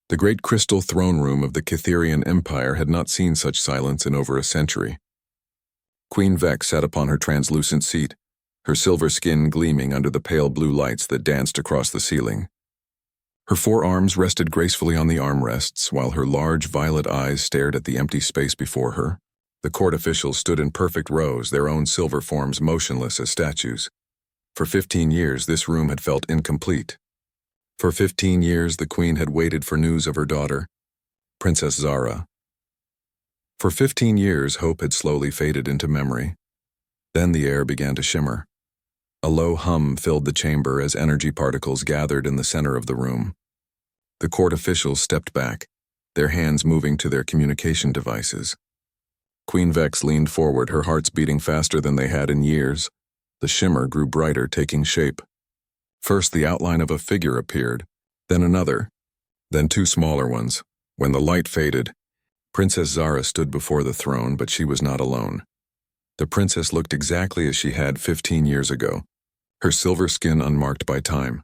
The great crystal throne room of the Cytherian Empire had not seen such silence in over a century. Queen Vex sat upon her translucent seat, her silver skin gleaming under the pale blue lights that danced across the ceiling. Her forearms rested gracefully on the armrests, while her large violet eyes stared at the empty space before her. The court officials stood in perfect rows, their own silver forms motionless as statues. For 15 years, this room had felt incomplete. For 15 years, the queen had waited for news of her daughter, Princess Zara. For 15 years, hope had slowly faded into memory. Then the air began to shimmer. A low hum filled the chamber as energy particles gathered in the center of the room. The court officials stepped back, their hands moving to their communication devices. Queen Vex leaned forward, her hearts beating faster than they had in years. The shimmer grew brighter, taking shape. First, the outline of a figure appeared, then another, then two smaller ones. When the light faded, Princess Zara stood before the throne, but she was not alone. The princess looked exactly as she had 15 years ago, her silver skin unmarked by time,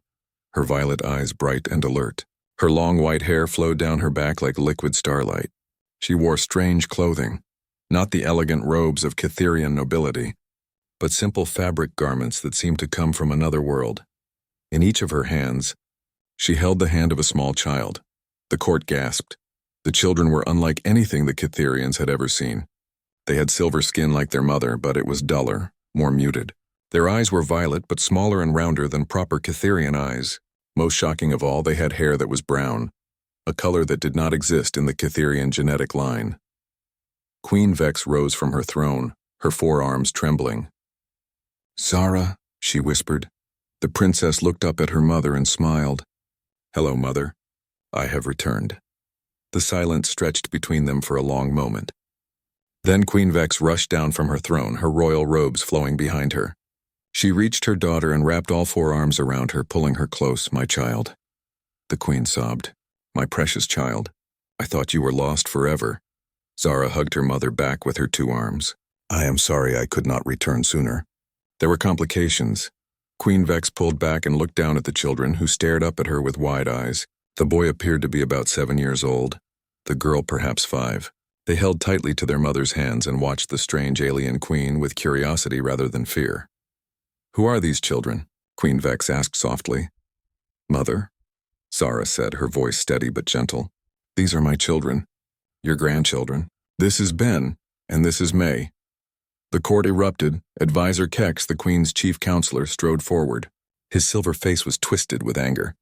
her violet eyes bright and alert. Her long white hair flowed down her back like liquid starlight. She wore strange clothing, not the elegant robes of Cytherian nobility, but simple fabric garments that seemed to come from another world. In each of her hands, she held the hand of a small child. The court gasped. The children were unlike anything the Cytherians had ever seen. They had silver skin like their mother, but it was duller, more muted. Their eyes were violet, but smaller and rounder than proper Cytherian eyes. Most shocking of all, they had hair that was brown, a color that did not exist in the Cytherian genetic line. Queen Vex rose from her throne, her forearms trembling. "Zara," she whispered. The princess looked up at her mother and smiled. "Hello, mother. I have returned." The silence stretched between them for a long moment. Then Queen Vex rushed down from her throne, her royal robes flowing behind her. She reached her daughter and wrapped all four arms around her, pulling her close. "My child." The queen sobbed. "My precious child. I thought you were lost forever." Zara hugged her mother back with her two arms. "I am sorry I could not return sooner. There were complications." Queen Vex pulled back and looked down at the children, who stared up at her with wide eyes. The boy appeared to be about 7 years old, the girl perhaps 5. They held tightly to their mother's hands and watched the strange alien queen with curiosity rather than fear. "Who are these children?" Queen Vex asked softly. "Mother," Zara said, her voice steady but gentle. "These are my children, your grandchildren. This is Ben, and this is May." The court erupted. Advisor Kex, the queen's chief counselor, strode forward. His silver face was twisted with anger.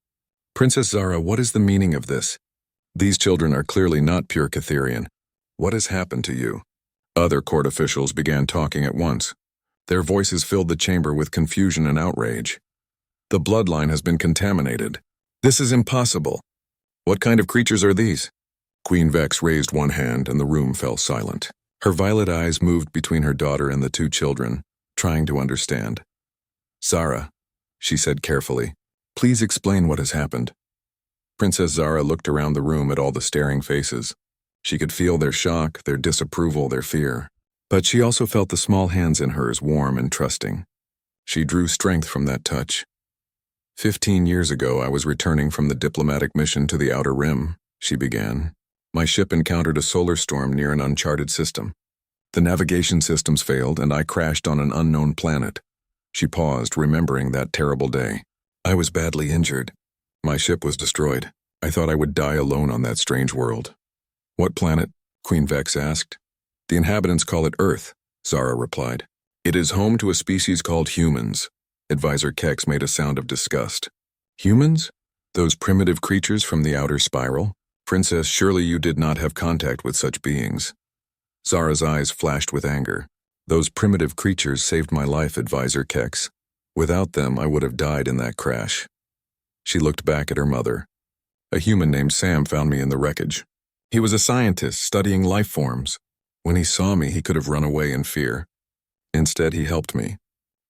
"Princess Zara, what is the meaning of this? These children are clearly not pure Cytherian. What has happened to you?" Other court officials began talking at once. Their voices filled the chamber with confusion and outrage. "The bloodline has been contaminated. This is impossible. What kind of creatures are these?" Queen Vex raised one hand and the room fell silent. Her violet eyes moved between her daughter and the two children, trying to understand. "Zara," she said carefully, "please explain what has happened." Princess Zara looked around the room at all the staring faces. She could feel their shock, their disapproval, their fear. But she also felt the small hands in hers warm and trusting. She drew strength from that touch. 15 years ago, I was returning from the diplomatic mission to the Outer Rim, she began. My ship encountered a solar storm near an uncharted system. The navigation systems failed, and I crashed on an unknown planet. She paused, remembering that terrible day. I was badly injured. My ship was destroyed. I thought I would die alone on that strange world. "What planet?" Queen Vex asked. "The inhabitants call it Earth," Zara replied. "It is home to a species called humans." Advisor Kex made a sound of disgust. "Humans? Those primitive creatures from the outer spiral? Princess, surely you did not have contact with such beings." Zara's eyes flashed with anger. "Those primitive creatures saved my life, Advisor Kex. Without them, I would have died in that crash." She looked back at her mother. "A human named Sam found me in the wreckage. He was a scientist studying life forms. When he saw me, he could have run away in fear. Instead, he helped me.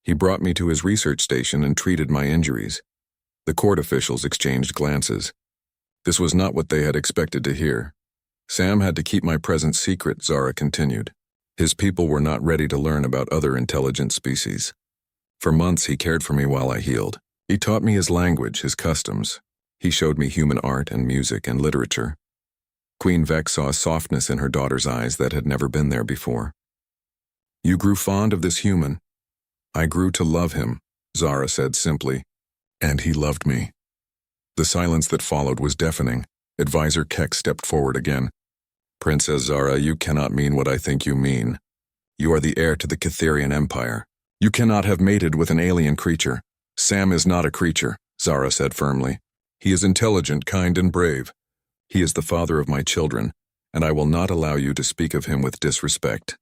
He brought me to his research station and treated my injuries." The court officials exchanged glances. This was not what they had expected to hear. "Sam had to keep my presence secret," Zara continued. "His people were not ready to learn about other intelligent species. For months, he cared for me while I healed. He taught me his language, his customs. He showed me human art and music and literature. Queen Vex saw a softness in her daughter's eyes that had never been there before. You grew fond of this human. I grew to love him, Zara said simply. And he loved me. The silence that followed was deafening. Advisor Keck stepped forward again. Princess Zara, you cannot mean what I think you mean. You are the heir to the Kitherian Empire. You cannot have mated with an alien creature. Sam is not a creature, Zara said firmly. He is intelligent, kind, and brave. He is the father of my children, and I will not allow you to speak of him with disrespect.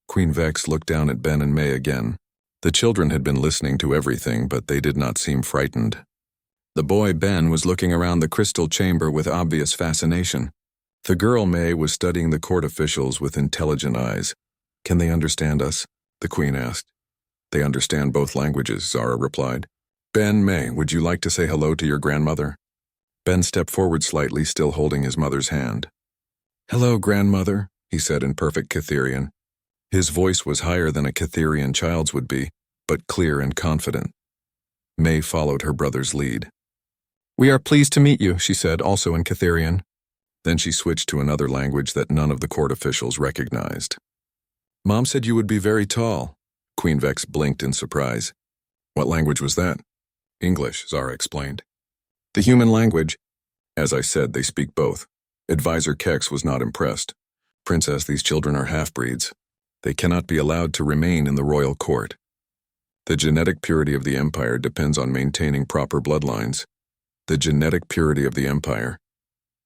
Queen Vex looked down at Ben and May again. The children had been listening to everything, but they did not seem frightened. The boy Ben was looking around the crystal chamber with obvious fascination. The girl May was studying the court officials with intelligent eyes. Can they understand us? The Queen asked. They understand both languages, Zara replied. Ben, May, would you like to say hello to your grandmother? Ben stepped forward slightly, still holding his mother's hand. Hello, grandmother, he said in perfect Kitherian. His voice was higher than a Kitherian child's would be, but clear and confident. May followed her brother's lead. We are pleased to meet you, she said, also in Kitherian. Then she switched to another language that none of the court officials recognized. Mom said you would be very tall. Queen Vex blinked in surprise. What language was that? English, Zara explained. The human language. As I said, they speak both. Advisor Kex was not impressed. Princess, these children are half-breeds. They cannot be allowed to remain in the royal court. The genetic purity of the empire depends on maintaining proper bloodlines. The genetic purity of the empire.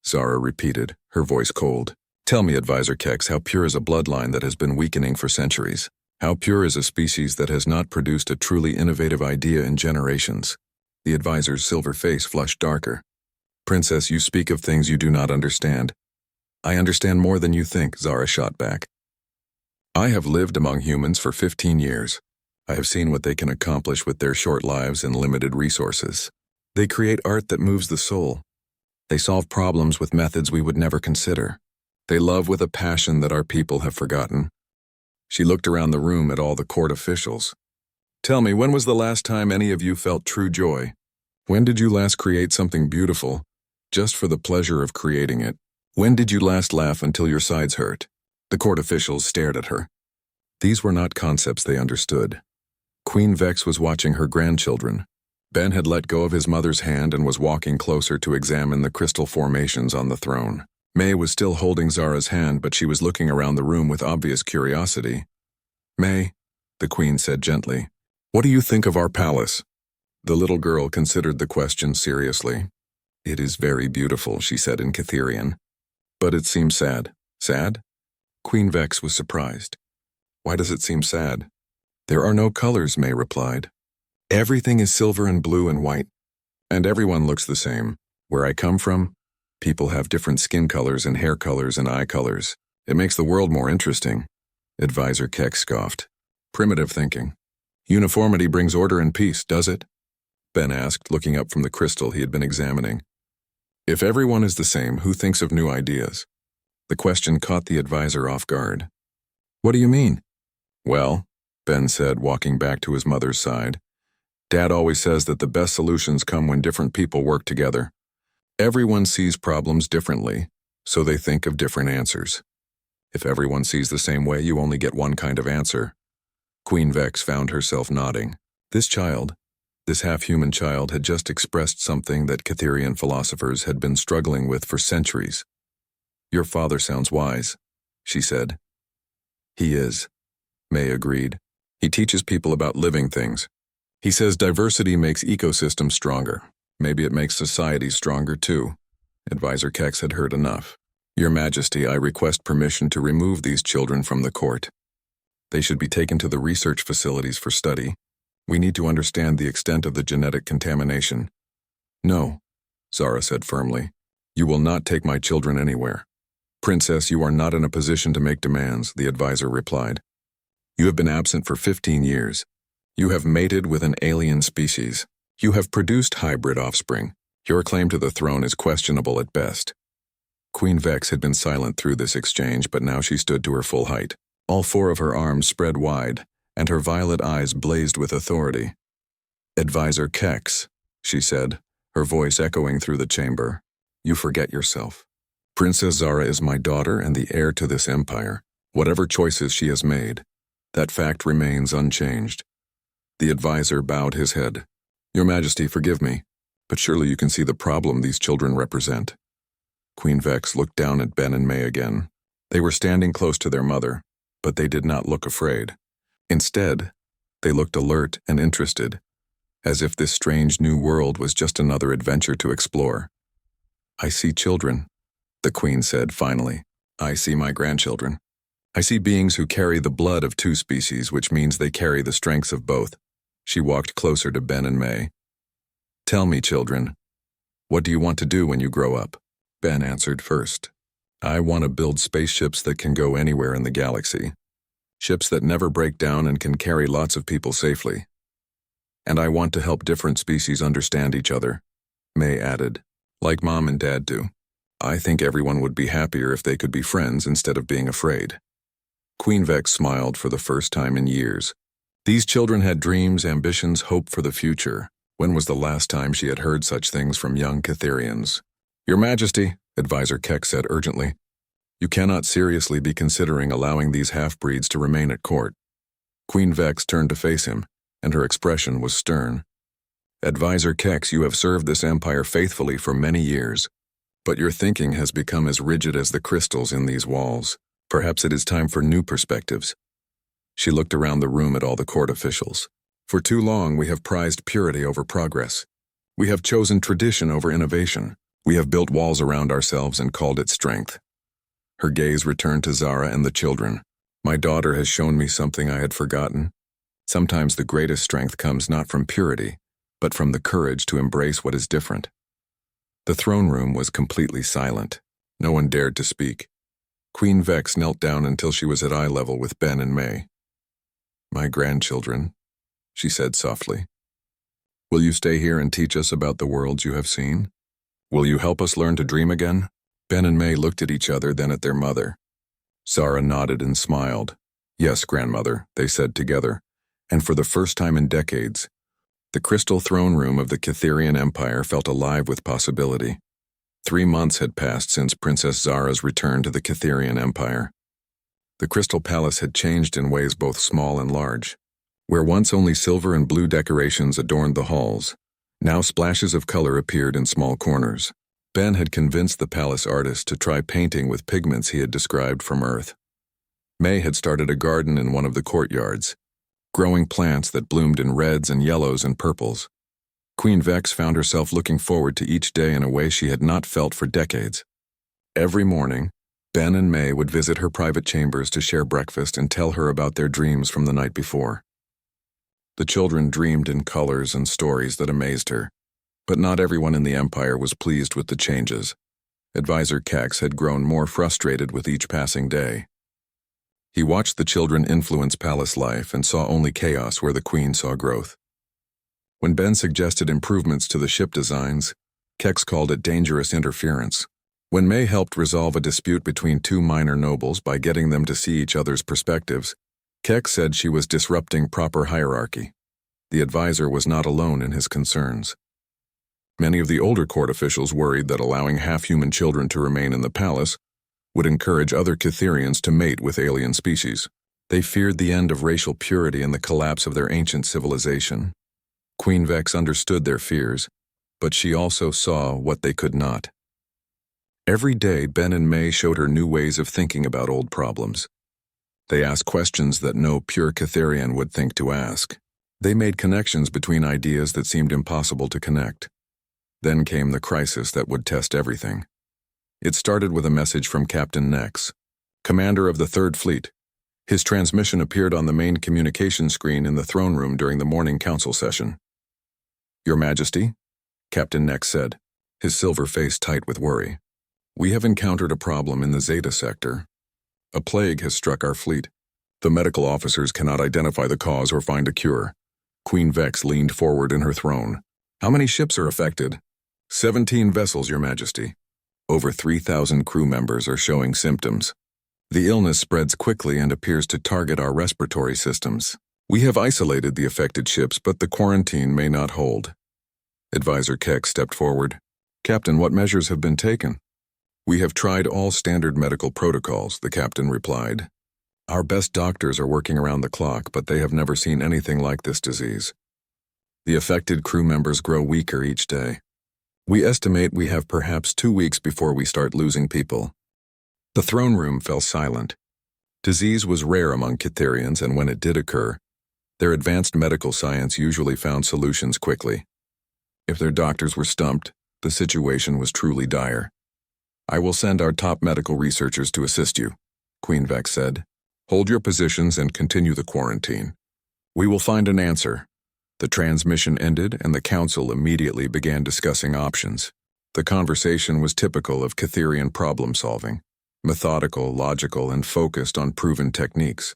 Zara repeated, her voice cold. Tell me, Advisor Kex, how pure is a bloodline that has been weakening for centuries? How pure is a species that has not produced a truly innovative idea in generations? The advisor's silver face flushed darker. Princess, you speak of things you do not understand. I understand more than you think, Zara shot back. I have lived among humans for 15 years. I have seen what they can accomplish with their short lives and limited resources. They create art that moves the soul. They solve problems with methods we would never consider. They love with a passion that our people have forgotten. She looked around the room at all the court officials. Tell me, when was the last time any of you felt true joy? When did you last create something beautiful, just for the pleasure of creating it? When did you last laugh until your sides hurt? The court officials stared at her. These were not concepts they understood. Queen Vex was watching her grandchildren. Ben had let go of his mother's hand and was walking closer to examine the crystal formations on the throne. May was still holding Zara's hand, but she was looking around the room with obvious curiosity. May, the Queen said gently, what do you think of our palace? The little girl considered the question seriously. It is very beautiful, she said in Kitherian. But it seems sad. Sad? Queen Vex was surprised. Why does it seem sad? There are no colors, May replied. Everything is silver and blue and white. And everyone looks the same. Where I come from, people have different skin colors and hair colors and eye colors. It makes the world more interesting. Advisor Keck scoffed. Primitive thinking. Uniformity brings order and peace, does it? Ben asked, looking up from the crystal he had been examining. If everyone is the same, who thinks of new ideas? The question caught the advisor off guard. What do you mean? Well, Ben said, walking back to his mother's side. Dad always says that the best solutions come when different people work together. Everyone sees problems differently, so they think of different answers. If everyone sees the same way, you only get one kind of answer. Queen Vex found herself nodding. This child, this half-human child, had just expressed something that Kitherian philosophers had been struggling with for centuries. Your father sounds wise, she said. He is, May agreed. He teaches people about living things. He says diversity makes ecosystems stronger. Maybe it makes society stronger too. Advisor Kex had heard enough. Your Majesty, I request permission to remove these children from the court. They should be taken to the research facilities for study. We need to understand the extent of the genetic contamination. No, Zara said firmly. You will not take my children anywhere. Princess, you are not in a position to make demands, the advisor replied. You have been absent for 15 years. You have mated with an alien species. You have produced hybrid offspring. Your claim to the throne is questionable at best. Queen Vex had been silent through this exchange, but now she stood to her full height. All four of her arms spread wide, and her violet eyes blazed with authority. Advisor Kex, she said, her voice echoing through the chamber. "You forget yourself. Princess Zara is my daughter and the heir to this empire. Whatever choices she has made, that fact remains unchanged." The advisor bowed his head. "Your Majesty, forgive me, but surely you can see the problem these children represent." Queen Vex looked down at Ben and May again. They were standing close to their mother, but they did not look afraid. Instead, they looked alert and interested, as if this strange new world was just another adventure to explore. "I see children," the Queen said finally. "I see my grandchildren. I see beings who carry the blood of two species, which means they carry the strengths of both." She walked closer to Ben and May. "Tell me, children, what do you want to do when you grow up?" Ben answered first. "I want to build spaceships that can go anywhere in the galaxy. Ships that never break down and can carry lots of people safely. And I want to help different species understand each other," May added, "like Mom and Dad do. I think everyone would be happier if they could be friends instead of being afraid." Queen Vex smiled for the first time in years. These children had dreams, ambitions, hope for the future. When was the last time she had heard such things from young Kitherians? "Your Majesty," Advisor Keck said urgently, "you cannot seriously be considering allowing these half-breeds to remain at court." Queen Vex turned to face him, and her expression was stern. "Advisor Kex, you have served this empire faithfully for many years, but your thinking has become as rigid as the crystals in these walls. Perhaps it is time for new perspectives." She looked around the room at all the court officials. "For too long, we have prized purity over progress. We have chosen tradition over innovation. We have built walls around ourselves and called it strength." Her gaze returned to Zara and the children. "My daughter has shown me something I had forgotten. Sometimes the greatest strength comes not from purity, but from the courage to embrace what is different." The throne room was completely silent. No one dared to speak. Queen Vex knelt down until she was at eye level with Ben and May. "My grandchildren," she said softly. "Will you stay here and teach us about the worlds you have seen? Will you help us learn to dream again?" Ben and May looked at each other, then at their mother. Zara nodded and smiled. "Yes, grandmother," they said together, and for the first time in decades, the crystal throne room of the Kitherian Empire felt alive with possibility. 3 months had passed since Princess Zara's return to the Kitherian Empire. The Crystal Palace had changed in ways both small and large. Where once only silver and blue decorations adorned the halls, now splashes of color appeared in small corners. Ben had convinced the palace artist to try painting with pigments he had described from Earth. May had started a garden in one of the courtyards, growing plants that bloomed in reds and yellows and purples. Queen Vex found herself looking forward to each day in a way she had not felt for decades. Every morning, Ben and May would visit her private chambers to share breakfast and tell her about their dreams from the night before. The children dreamed in colors and stories that amazed her, but not everyone in the Empire was pleased with the changes. Advisor Cax had grown more frustrated with each passing day. He watched the children influence palace life and saw only chaos where the Queen saw growth. When Ben suggested improvements to the ship designs, Kex called it dangerous interference. When May helped resolve a dispute between two minor nobles by getting them to see each other's perspectives, Kex said she was disrupting proper hierarchy. The advisor was not alone in his concerns. Many of the older court officials worried that allowing half-human children to remain in the palace would encourage other Kitherians to mate with alien species. They feared the end of racial purity and the collapse of their ancient civilization. Queen Vex understood their fears, but she also saw what they could not. Every day, Ben and May showed her new ways of thinking about old problems. They asked questions that no pure Kitherian would think to ask. They made connections between ideas that seemed impossible to connect. Then came the crisis that would test everything. It started with a message from Captain Nex, commander of the Third Fleet. His transmission appeared on the main communication screen in the throne room during the morning council session. "Your Majesty," Captain Nex said, his silver face tight with worry. "We have encountered a problem in the Zeta sector. A plague has struck our fleet. The medical officers cannot identify the cause or find a cure." Queen Vex leaned forward in her throne. "How many ships are affected?" 17 vessels, Your Majesty. Over 3,000 crew members are showing symptoms. The illness spreads quickly and appears to target our respiratory systems. We have isolated the affected ships, but the quarantine may not hold." Advisor Keck stepped forward. Captain, what measures have been taken? We have tried all standard medical protocols, the captain replied. Our best doctors are working around the clock, but they have never seen anything like this disease. The affected crew members grow weaker each day. We estimate we have perhaps 2 weeks before we start losing people. The throne room fell silent. Disease was rare among Cytherians, and when it did occur, their advanced medical science usually found solutions quickly. If their doctors were stumped, the situation was truly dire. I will send our top medical researchers to assist you, Queen Vex said. Hold your positions and continue the quarantine. We will find an answer. The transmission ended, and the council immediately began discussing options. The conversation was typical of Cytherian problem-solving, methodical, logical, and focused on proven techniques.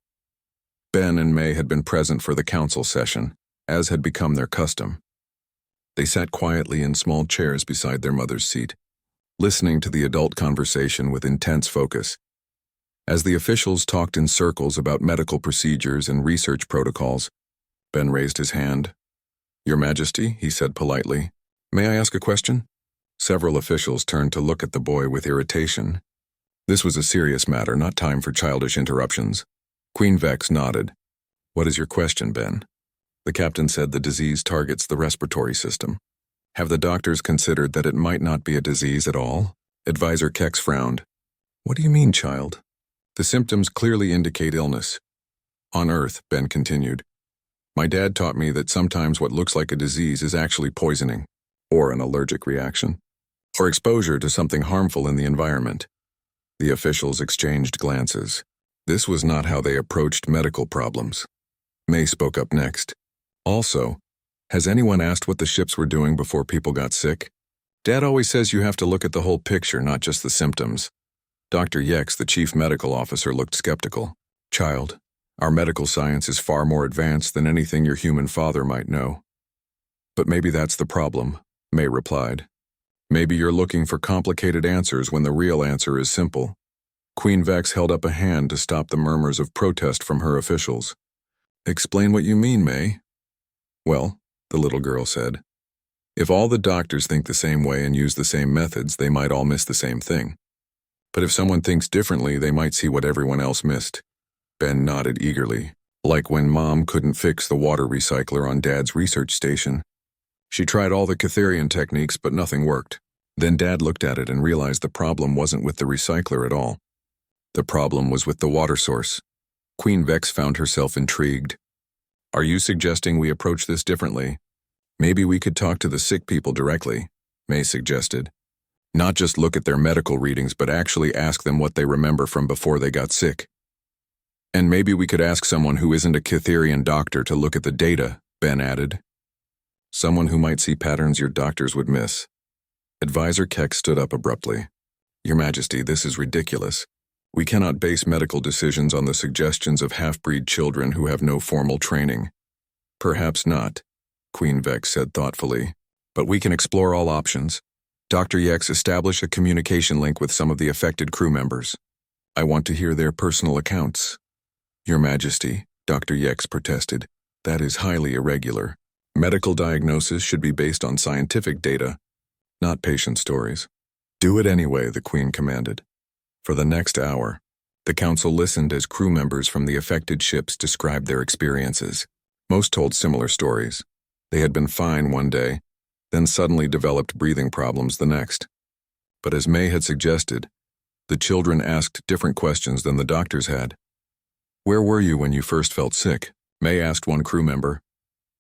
Ben and May had been present for the council session, as had become their custom. They sat quietly in small chairs beside their mother's seat, listening to the adult conversation with intense focus. As the officials talked in circles about medical procedures and research protocols, Ben raised his hand. Your Majesty, he said politely, may I ask a question? Several officials turned to look at the boy with irritation. This was a serious matter, not time for childish interruptions. Queen Vex nodded. What is your question, Ben? The captain said the disease targets the respiratory system. Have the doctors considered that it might not be a disease at all? Advisor Kex frowned. What do you mean, child? The symptoms clearly indicate illness. On Earth, Ben continued, my dad taught me that sometimes what looks like a disease is actually poisoning, or an allergic reaction, or exposure to something harmful in the environment. The officials exchanged glances. This was not how they approached medical problems. May spoke up next. Also, has anyone asked what the ships were doing before people got sick? Dad always says you have to look at the whole picture, not just the symptoms. Dr. Yex, the chief medical officer, looked skeptical. Child, our medical science is far more advanced than anything your human father might know. But maybe that's the problem, May replied. Maybe you're looking for complicated answers when the real answer is simple. Queen Vex held up a hand to stop the murmurs of protest from her officials. Explain what you mean, May. Well, the little girl said, if all the doctors think the same way and use the same methods, they might all miss the same thing. But if someone thinks differently, they might see what everyone else missed. Ben nodded eagerly, like when Mom couldn't fix the water recycler on Dad's research station. She tried all the Cytherian techniques, but nothing worked. Then Dad looked at it and realized the problem wasn't with the recycler at all. The problem was with the water source. Queen Vex found herself intrigued. Are you suggesting we approach this differently? Maybe we could talk to the sick people directly, May suggested. Not just look at their medical readings, but actually ask them what they remember from before they got sick. And maybe we could ask someone who isn't a Cytherian doctor to look at the data, Ben added. Someone who might see patterns your doctors would miss. Advisor Keck stood up abruptly. Your Majesty, this is ridiculous. We cannot base medical decisions on the suggestions of half-breed children who have no formal training. Perhaps not, Queen Vex said thoughtfully, but we can explore all options. Dr. Yex, establish a communication link with some of the affected crew members. I want to hear their personal accounts. Your Majesty, Dr. Yex protested, that is highly irregular. Medical diagnosis should be based on scientific data, not patient stories. Do it anyway, the Queen commanded. For the next hour, the council listened as crew members from the affected ships described their experiences. Most told similar stories. They had been fine one day, then suddenly developed breathing problems the next. But as May had suggested, the children asked different questions than the doctors had. Where were you when you first felt sick? May asked one crew member.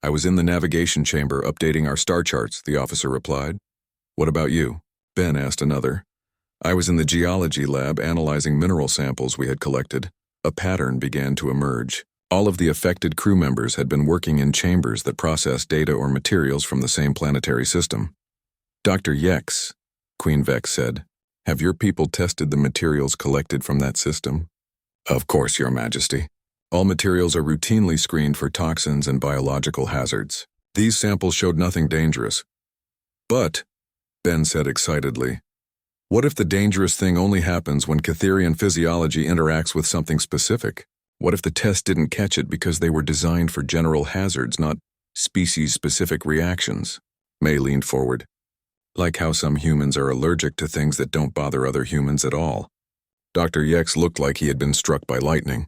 I was in the navigation chamber updating our star charts, the officer replied. What about you? Ben asked another. I was in the geology lab analyzing mineral samples we had collected. A pattern began to emerge. All of the affected crew members had been working in chambers that processed data or materials from the same planetary system. Dr. Yex, Queen Vex said, have your people tested the materials collected from that system? Of course, Your Majesty. All materials are routinely screened for toxins and biological hazards. These samples showed nothing dangerous. But, Ben said excitedly, what if the dangerous thing only happens when Cytherian physiology interacts with something specific? What if the test didn't catch it because they were designed for general hazards, not species-specific reactions? May leaned forward. Like how some humans are allergic to things that don't bother other humans at all. Dr. Yex looked like he had been struck by lightning.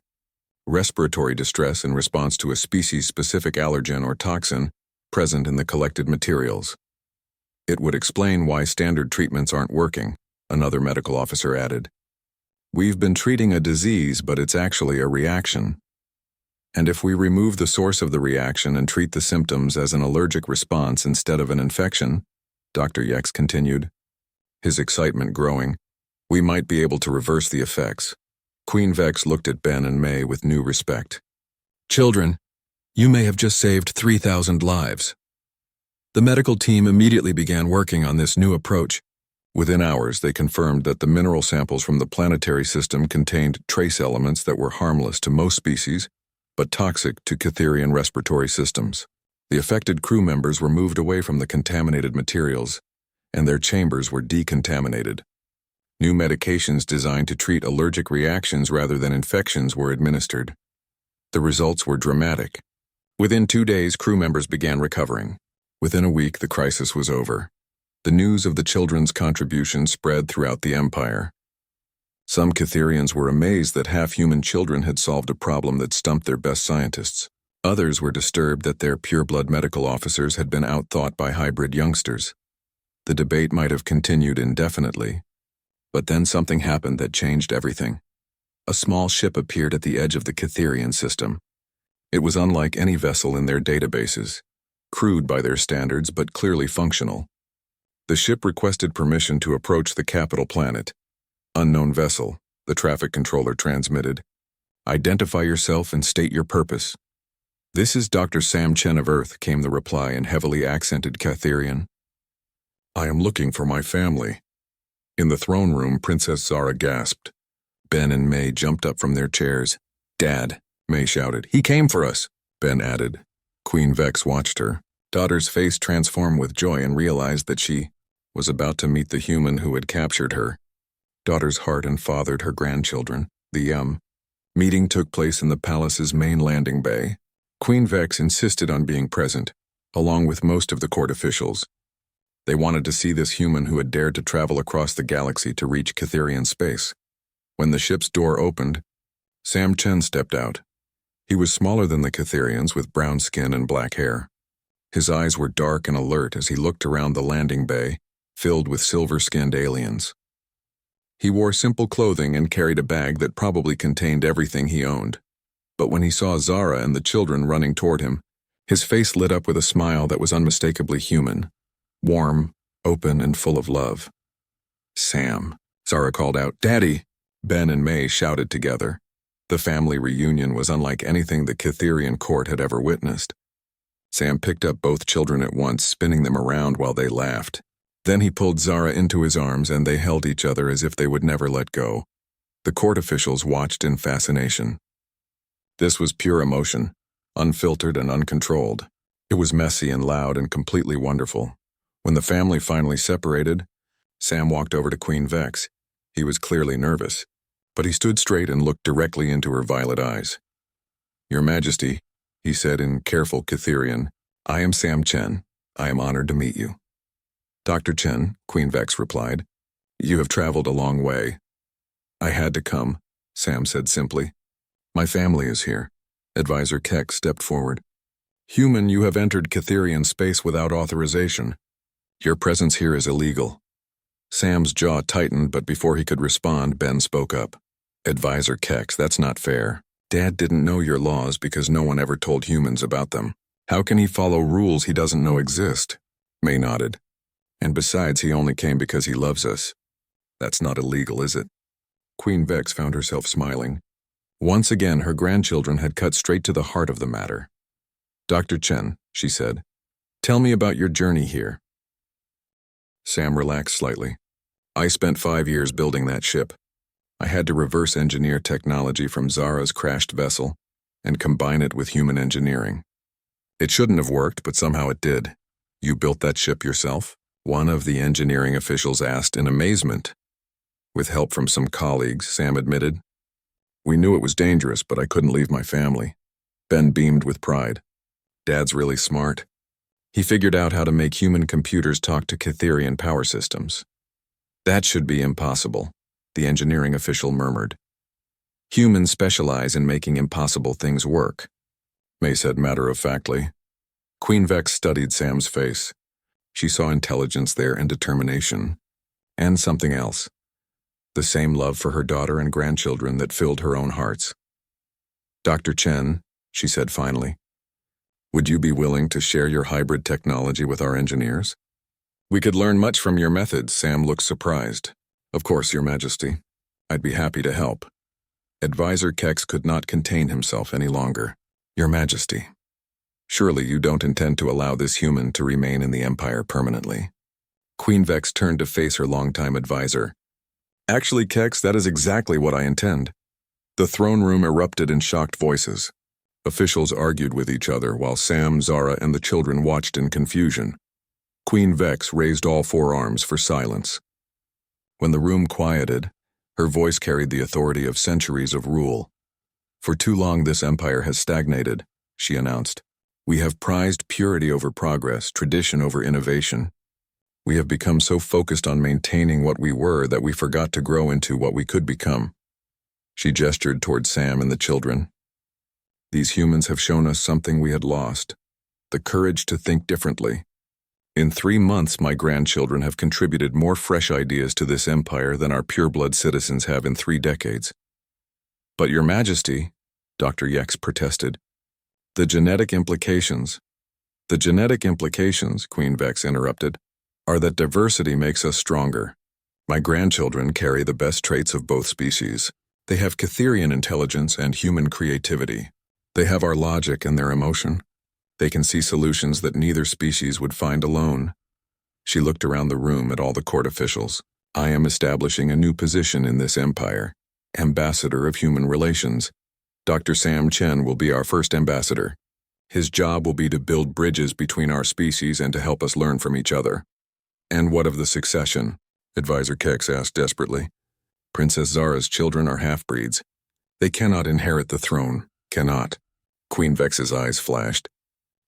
Respiratory distress in response to a species-specific allergen or toxin present in the collected materials. It would explain why standard treatments aren't working, another medical officer added. We've been treating a disease, but it's actually a reaction. And if we remove the source of the reaction and treat the symptoms as an allergic response instead of an infection, Dr. Yex continued, his excitement growing, we might be able to reverse the effects. Queen Vex looked at Ben and May with new respect. Children, you may have just saved 3,000 lives. The medical team immediately began working on this new approach. Within hours, they confirmed that the mineral samples from the planetary system contained trace elements that were harmless to most species, but toxic to Cytherian respiratory systems. The affected crew members were moved away from the contaminated materials, and their chambers were decontaminated. New medications designed to treat allergic reactions rather than infections were administered. The results were dramatic. Within 2 days, crew members began recovering. Within a week, the crisis was over. The news of the children's contribution spread throughout the Empire. Some Cytherians were amazed that half-human children had solved a problem that stumped their best scientists. Others were disturbed that their pureblood medical officers had been outthought by hybrid youngsters. The debate might have continued indefinitely. But then something happened that changed everything. A small ship appeared at the edge of the Cytherian system. It was unlike any vessel in their databases, crude by their standards but clearly functional. The ship requested permission to approach the capital planet. Unknown vessel, the traffic controller transmitted. Identify yourself and state your purpose. This is Dr. Sam Chen of Earth, came the reply in heavily accented Cytherian. I am looking for my family. In the throne room, Princess Zara gasped. Ben and May jumped up from their chairs. Dad, May shouted. He came for us, Ben added. Queen Vex watched her. Daughter's face transformed with joy and realized that she was about to meet the human who had captured her. Daughter's heart and fathered her grandchildren. The meeting took place in the palace's main landing bay. Queen Vex insisted on being present, along with most of the court officials. They wanted to see this human who had dared to travel across the galaxy to reach Cytherian space. When the ship's door opened, Sam Chen stepped out. He was smaller than the Cytherians with brown skin and black hair. His eyes were dark and alert as he looked around the landing bay, filled with silver-skinned aliens. He wore simple clothing and carried a bag that probably contained everything he owned. But when he saw Zara and the children running toward him, his face lit up with a smile that was unmistakably human. Warm, open, and full of love. Sam, Zara called out. Daddy! Ben and May shouted together. The family reunion was unlike anything the Cytherian court had ever witnessed. Sam picked up both children at once, spinning them around while they laughed. Then he pulled Zara into his arms and they held each other as if they would never let go. The court officials watched in fascination. This was pure emotion, unfiltered and uncontrolled. It was messy and loud and completely wonderful. When the family finally separated, Sam walked over to Queen Vex. He was clearly nervous, but he stood straight and looked directly into her violet eyes. Your Majesty, he said in careful Cytherian, I am Sam Chen. I am honored to meet you. Dr. Chen, Queen Vex replied, you have traveled a long way. I had to come, Sam said simply. My family is here. Advisor Keck stepped forward. Human, you have entered Cytherian space without authorization. Your presence here is illegal. Sam's jaw tightened, but before he could respond, Ben spoke up. Advisor Keck, that's not fair. Dad didn't know your laws because no one ever told humans about them. How can he follow rules he doesn't know exist? May nodded. And besides, he only came because he loves us. That's not illegal, is it? Queen Vex found herself smiling. Once again, her grandchildren had cut straight to the heart of the matter. Dr. Chen, she said, tell me about your journey here. Sam relaxed slightly. I spent 5 years building that ship. I had to reverse engineer technology from Zara's crashed vessel and combine it with human engineering. It shouldn't have worked, but somehow it did. You built that ship yourself? One of the engineering officials asked in amazement. With help from some colleagues, Sam admitted. We knew it was dangerous, but I couldn't leave my family. Ben beamed with pride. Dad's really smart. He figured out how to make human computers talk to Cytherian power systems. That should be impossible, the engineering official murmured. Humans specialize in making impossible things work, May said matter-of-factly. Queen Vex studied Sam's face. She saw intelligence there and determination. And something else. The same love for her daughter and grandchildren that filled her own hearts. Dr. Chen, she said finally, would you be willing to share your hybrid technology with our engineers? We could learn much from your methods, Sam looked surprised. Of course, Your Majesty. I'd be happy to help. Advisor Kex could not contain himself any longer. Your Majesty, surely you don't intend to allow this human to remain in the Empire permanently. Queen Vex turned to face her longtime advisor. Actually, Kex, that is exactly what I intend. The throne room erupted in shocked voices. Officials argued with each other while Sam, Zara, and the children watched in confusion. Queen Vex raised all four arms for silence. When the room quieted, her voice carried the authority of centuries of rule. For too long this empire has stagnated, she announced. We have prized purity over progress, tradition over innovation. We have become so focused on maintaining what we were that we forgot to grow into what we could become. She gestured toward Sam and the children. These humans have shown us something we had lost, the courage to think differently. In 3 months, my grandchildren have contributed more fresh ideas to this empire than our pureblood citizens have in 3 decades. But Your Majesty, Dr. Yex protested, the genetic implications, Queen Vex interrupted, are that diversity makes us stronger. My grandchildren carry the best traits of both species. They have Cytherian intelligence and human creativity. They have our logic and their emotion. They can see solutions that neither species would find alone. She looked around the room at all the court officials. I am establishing a new position in this empire, Ambassador of Human Relations. Dr. Sam Chen will be our first ambassador. His job will be to build bridges between our species and to help us learn from each other. And what of the succession? Advisor Kex asked desperately. Princess Zara's children are half-breeds. They cannot inherit the throne. Cannot. Queen Vex's eyes flashed.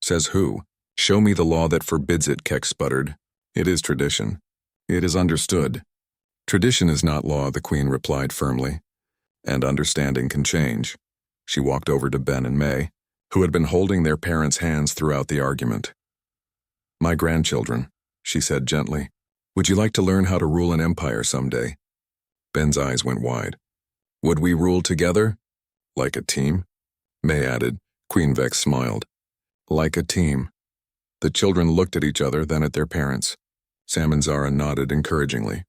Says who? Show me the law that forbids it, Kex sputtered. It is tradition. It is understood. Tradition is not law, the Queen replied firmly. And understanding can change. She walked over to Ben and May, who had been holding their parents' hands throughout the argument. My grandchildren, she said gently, would you like to learn how to rule an empire someday? Ben's eyes went wide. Would we rule together? Like a team? May added. Queen Vex smiled. Like a team. The children looked at each other, then at their parents. Sam and Zara nodded encouragingly.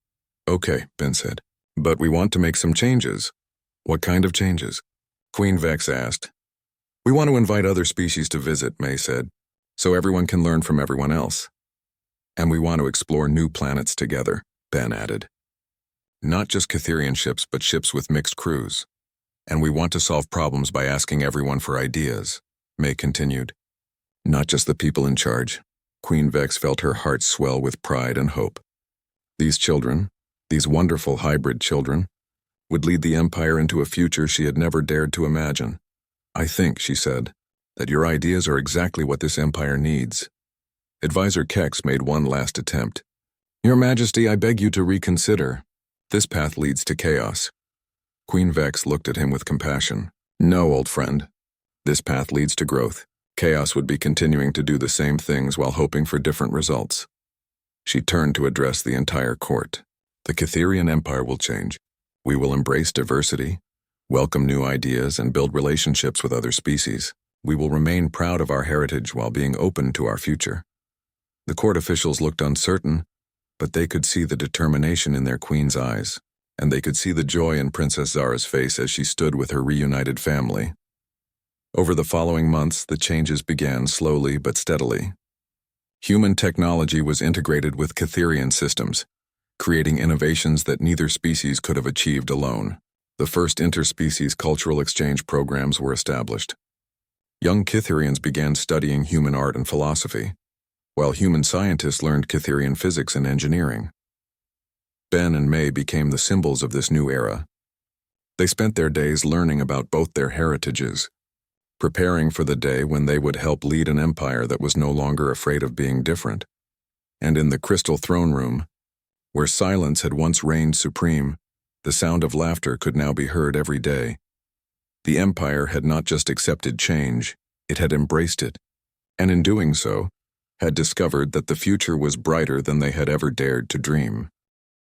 Okay, Ben said. But we want to make some changes. What kind of changes? Queen Vex asked. We want to invite other species to visit, May said, so everyone can learn from everyone else. And we want to explore new planets together, Ben added. Not just Cytherian ships, but ships with mixed crews. And we want to solve problems by asking everyone for ideas, May continued. Not just the people in charge. Queen Vex felt her heart swell with pride and hope. These children, these wonderful hybrid children, would lead the empire into a future she had never dared to imagine. I think, she said, that your ideas are exactly what this empire needs. Advisor Kex made one last attempt. Your Majesty, I beg you to reconsider. This path leads to chaos. Queen Vex looked at him with compassion. No, old friend. This path leads to growth. Chaos would be continuing to do the same things while hoping for different results. She turned to address the entire court. The Cytherian Empire will change. We will embrace diversity, welcome new ideas, and build relationships with other species. We will remain proud of our heritage while being open to our future. The court officials looked uncertain, but they could see the determination in their queen's eyes, and they could see the joy in Princess Zara's face as she stood with her reunited family. Over the following months, the changes began slowly but steadily. Human technology was integrated with Cytherian systems, creating innovations that neither species could have achieved alone. The first interspecies cultural exchange programs were established. Young Cytherians began studying human art and philosophy, while human scientists learned Cytherian physics and engineering. Ben and May became the symbols of this new era. They spent their days learning about both their heritages. preparing for the day when they would help lead an empire that was no longer afraid of being different. And in the crystal throne room, where silence had once reigned supreme, the sound of laughter could now be heard every day. The empire had not just accepted change, it had embraced it, and in doing so, had discovered that the future was brighter than they had ever dared to dream.